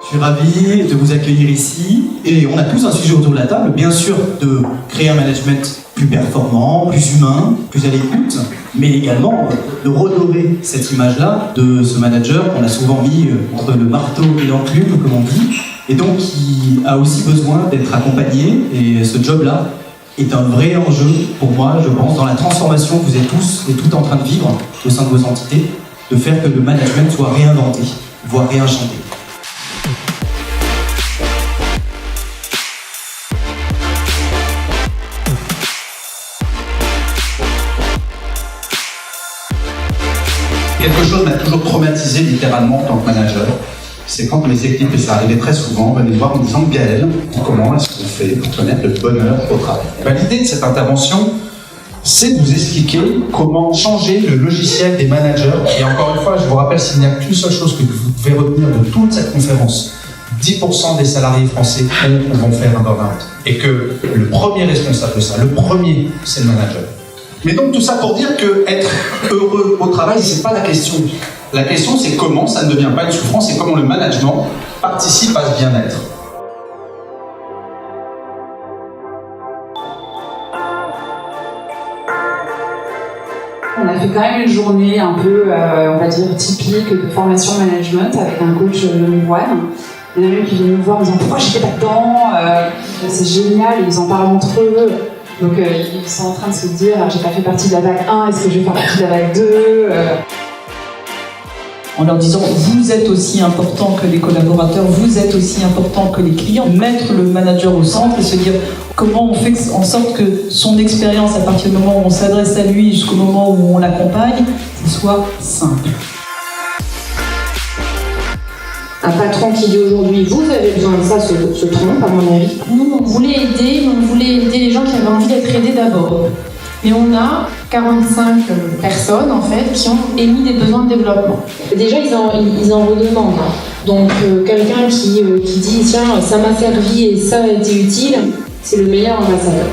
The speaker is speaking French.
Je suis ravi de vous accueillir ici et on a tous un sujet autour de la table, bien sûr de créer un management plus performant, plus humain, plus à l'écoute, mais également de redorer cette image-là de ce manager qu'on a souvent mis entre le marteau et l'enclume, comme on dit, et donc qui a aussi besoin d'être accompagné, et ce job-là est un vrai enjeu pour moi, je pense, dans la transformation que vous êtes tous et toutes en train de vivre au sein de vos entités, de faire que le management soit réinventé, voire réenchanté. Quelque chose m'a toujours traumatisé littéralement en tant que manager, c'est quand mes équipes, et ça arrivait très souvent, venaient me voir en me disant « Gaël, comment est-ce qu'on fait pour connaître le bonheur au travail ?» L'idée de cette intervention, c'est de vous expliquer comment changer le logiciel des managers. Et encore une fois, je vous rappelle, s'il n'y a qu'une seule chose que vous devez retenir de toute cette conférence, 10% des salariés français vont faire un burn-out. Et que le premier responsable de ça, le premier, c'est le manager. Mais donc tout ça pour dire que être heureux au travail, c'est pas la question. La question, c'est comment ça ne devient pas une souffrance et comment le management participe à ce bien-être. On a fait quand même une journée un peu, on va dire, typique de formation management avec un coach de one. Il y en a même qui viennent nous voir en disant « Pourquoi j'étais pas dedans ?» C'est génial, ils en parlent entre eux. Donc ils sont en train de se dire « J'ai pas fait partie de la vague 1, est-ce que je vais faire partie de la vague 2 ?» En leur disant « Vous êtes aussi important que les collaborateurs, vous êtes aussi important que les clients ». Mettre le manager au centre et se dire comment on fait en sorte que son expérience, à partir du moment où on s'adresse à lui jusqu'au moment où on l'accompagne, soit simple. Un patron qui dit aujourd'hui, vous avez besoin de ça, se trompe, à mon avis. Nous, on voulait aider les gens qui avaient envie d'être aidés d'abord. Et on a 45 personnes, en fait, qui ont émis des besoins de développement. Déjà, ils en redemandent. Donc, quelqu'un qui dit, tiens, ça m'a servi et ça a été utile, c'est le meilleur ambassadeur.